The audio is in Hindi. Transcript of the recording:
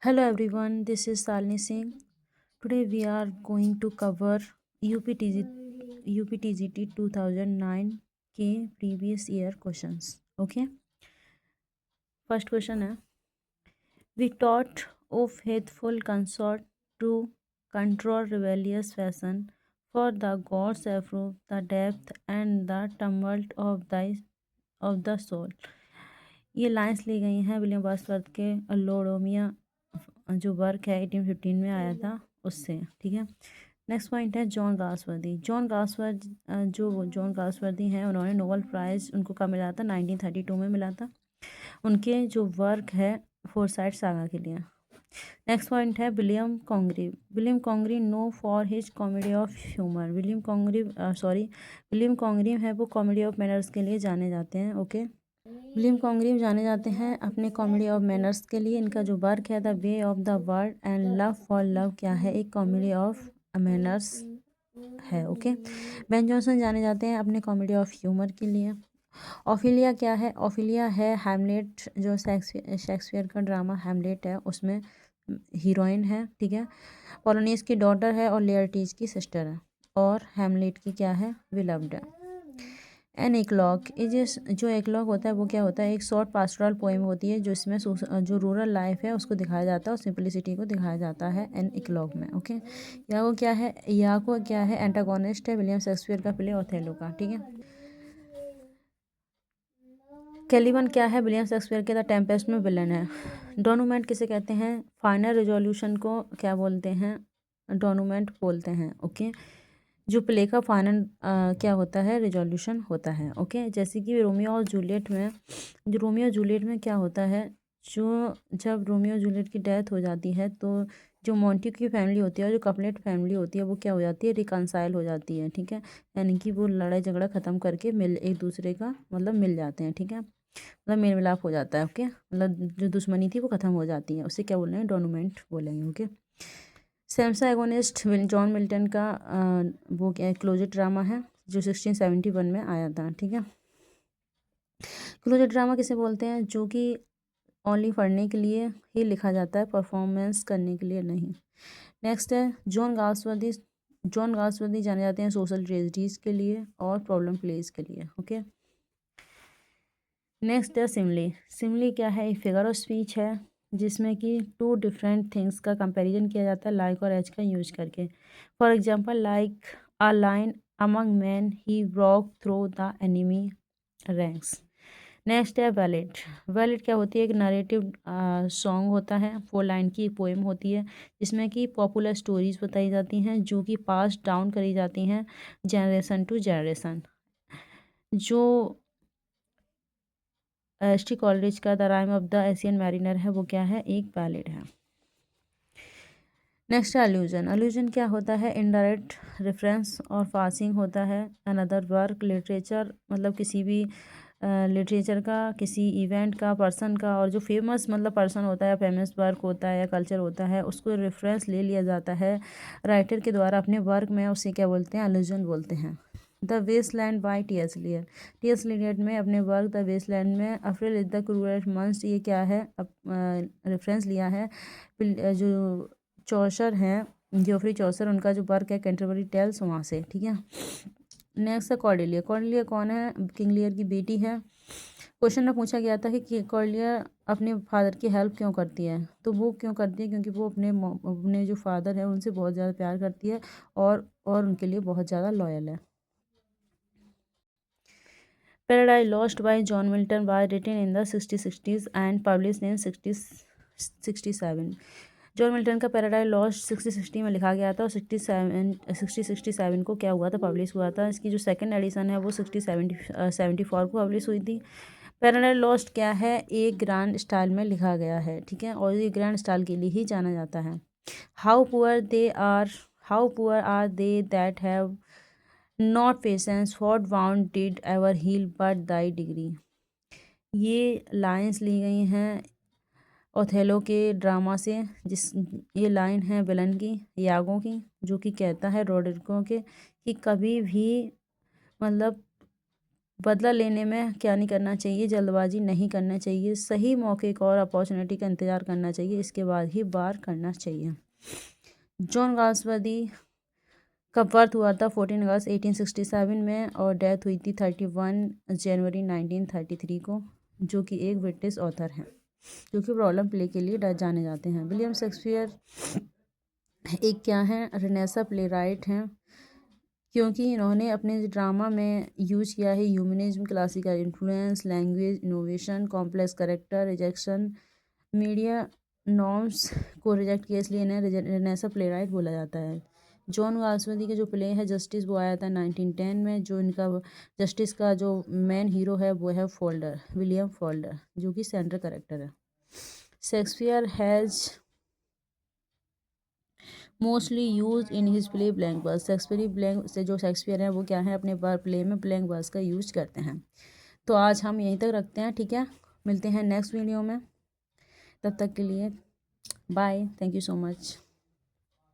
Hello everyone, this is Salini Singh. Today we are going to cover UPTGT 2009 के previous year questions. Okay, first question है, we taught O faithful consort to control rebellious fashion, for the gods approve the depth and the tumult of the soul. ये लाइन्स ली गई हैं विलियम वर्ड्सवर्थ के लोडोमिया जो वर्क है 1815 में आया था उससे। ठीक है, नेक्स्ट पॉइंट है जॉन गासवर्दी। जॉन गासवर्दी हैं, उन्होंने नोबेल प्राइज़ उनको कब मिला था? 1932 में मिला था। उनके जो वर्क है फोरसाइट सागा के लिए। नेक्स्ट पॉइंट है William Congreve. William Congreve known for his comedy of humour. William Congreve है वो कॉमेडी ऑफ मैनर्स के लिए जाने जाते हैं। ओके, विलियम कॉन्ग्रीव जाने जाते हैं अपने कॉमेडी ऑफ मैनर्स के लिए। इनका जो वर्क है the way of the world and love for love क्या है? एक कॉमेडी ऑफ मैनर्स है। ओके, बेन जॉनसन जाने जाते हैं अपने कॉमेडी ऑफ ह्यूमर के लिए। ओफिलिया क्या है? ओफिलिया है हैमलेट, जो शेक्सपियर का ड्रामा हैमलेट है उसमें हीरोइन है। ठीक है, पोलोनियस की डॉटर है और लेयर्टीज की सिस्टर है। और हैमलेट की क्या है? विलव्ड है। एन एकलॉग जो एकलॉग होता है वो क्या होता है? एक शॉर्ट पास्टोरल पोएम होती है जो इसमें जो रूरल लाइफ है उसको दिखाया जाता है और सिंपलिसिटी को दिखाया जाता है एन एकलॉग में। ओके, याको क्या है? एंटागोनिस्ट है विलियम शेक्सपियर का प्ले ओथेलो का। ठीक है, कैलिबन क्या है? विलियम शेक्सपियर के द टेम्पेस्ट में विलन है। डोनूमेंट किसे कहते हैं? फाइनल रिजोल्यूशन को क्या बोलते हैं? डोनूमेंट बोलते हैं। ओके, जो प्ले का फाइनल क्या होता है? रिजोल्यूशन होता है। ओके, जैसे कि रोमियो और जूलियट में क्या होता है? जो जब रोमियो और जूलियट की डेथ हो जाती है तो जो मोंटी की फैमिली होती है और जो कपलेट फैमिली होती है वो क्या हो जाती है? रिकनसाइल हो जाती है। ठीक है, यानी कि वो लड़ाई झगड़ा ख़त्म करके एक दूसरे का मतलब मिल जाते हैं। ठीक है, मतलब मेल मिलाप हो जाता है। ओके, मतलब जो दुश्मनी थी वो ख़त्म हो जाती है, उसे क्या बोल रहे हैं? डोनूमेंट बोलेंगे। ओके, सैमसा एगोनिस्ट जॉन मिल्टन का वो क्या है? क्लोजर ड्रामा है जो 1671 में आया था। ठीक है, क्लोजर ड्रामा किसे बोलते हैं? जो कि ओनली पढ़ने के लिए ही लिखा जाता है, परफॉर्मेंस करने के लिए नहीं। नेक्स्ट है जॉन गासवर्दी जाने जाते हैं सोशल ट्रेजिडीज़ के लिए और प्रॉब्लम प्लेस के लिए। ओके, नेक्स्ट है सिमली क्या है? एक फिगर ऑफ स्पीच है जिसमें कि टू डिफरेंट थिंग्स का कंपैरिजन किया जाता है लाइक और एज का यूज करके। For example like a line among man he walk through the enemy ranks. Next है वैलेट क्या होती है? एक नरेटिव सॉन्ग होता है, 4 लाइन की एक पोएम होती है जिसमें कि पॉपुलर स्टोरीज बताई जाती हैं जो कि पास डाउन करी जाती हैं जनरेशन टू जनरेशन। जो एस टी कॉलरिज का the rhyme of the Asian mariner है वो क्या है? एक बैलेड है। नेक्स्ट है अल्यूजन क्या होता है? इनडायरेक्ट रेफरेंस और पासिंग होता है अनदर वर्क। लिटरेचर मतलब किसी भी लिटरेचर का, किसी इवेंट का, पर्सन का, और जो फेमस मतलब पर्सन होता है, फेमस वर्क होता है या कल्चर होता है उसको रेफरेंस ले लिया जाता है राइटर के द्वारा अपने वर्क में, उसे क्या बोलते हैं? अल्यूजन बोलते हैं। The Waste Land by T S Eliot. T S Eliot में अपने वर्क द वेस्टलैंड में April is the cruellest month, ये क्या है? रेफरेंस लिया है जो चौसर हैं, जियोफ्री चौसर, उनका जो वर्क है कैंटरबरी टेल्स, वहाँ से। ठीक है, नेक्स्ट है कॉर्डेलिया कौन है? किंग लियर की बेटी है। क्वेश्चन में पूछा गया था कि कॉर्डेलिया अपने फादर की हेल्प क्यों करती है? तो वो क्यों करती है? क्योंकि वो अपने जो फादर है उनसे बहुत ज़्यादा प्यार करती है और उनके लिए बहुत ज़्यादा लॉयल है। Paradise lost by John Milton was written in the 1660s and published in 1667। John Milton का पैराडाइज लॉस्ट 1660 में लिखा गया था और 1667 को क्या हुआ था? पब्लिश हुआ था। इसकी जो सेकंड एडिशन है वो 1674 को पब्लिश हुई थी। पैराडाइज लॉस्ट क्या है? एक ग्रैंड स्टाइल में लिखा गया है। ठीक है, और ये ग्रैंड स्टाइल के लिए ही जाना जाता है। How poor are they that have not patience, what wound did ever heal but by degree. ये लाइंस ली गई हैं ओथेलो के ड्रामा से। ये लाइन है विलन की, यागो की, जो कि कहता है रोड्रिगो के कि कभी भी मतलब बदला लेने में क्या नहीं करना चाहिए, जल्दबाजी नहीं करना चाहिए, सही मौके का और अपॉर्चुनिटी का इंतज़ार करना चाहिए, इसके बाद ही वार करना चाहिए। जॉन गाल्सवर्दी का बर्थ हुआ था 14 अगस्त 1867 में और डेथ हुई थी 31 जनवरी 1933 को, जो कि एक ब्रिटिश ऑथर हैं जो कि प्रॉब्लम प्ले के लिए जाने जाते हैं। विलियम शेक्सपियर एक क्या है, रेनेसा प्ले राइट हैं, क्योंकि इन्होंने अपने ड्रामा में यूज किया है humanism, classical influence, language innovation, complex character, rejection, media norms को रिजेक्ट किया, इसलिए इन्हें रेनेसा प्ले राइट बोला जाता है। जॉन गाल्सवर्दी का जो प्ले है जस्टिस वो आया था 1910 में, जो इनका जस्टिस का जो मेन हीरो है वो है फोल्डर, विलियम फोल्डर, जो कि सेंट्रल करेक्टर है। Shakespeare has mostly use in his play blank verse, Shakespeare blank से जो शेक्सपियर है वो क्या है, अपने प्ले में ब्लैंक वर्स का यूज करते हैं। तो आज हम यहीं तक रखते हैं, ठीक है, मिलते हैं नेक्स्ट वीडियो में, तब तक के लिए bye, thank you so much.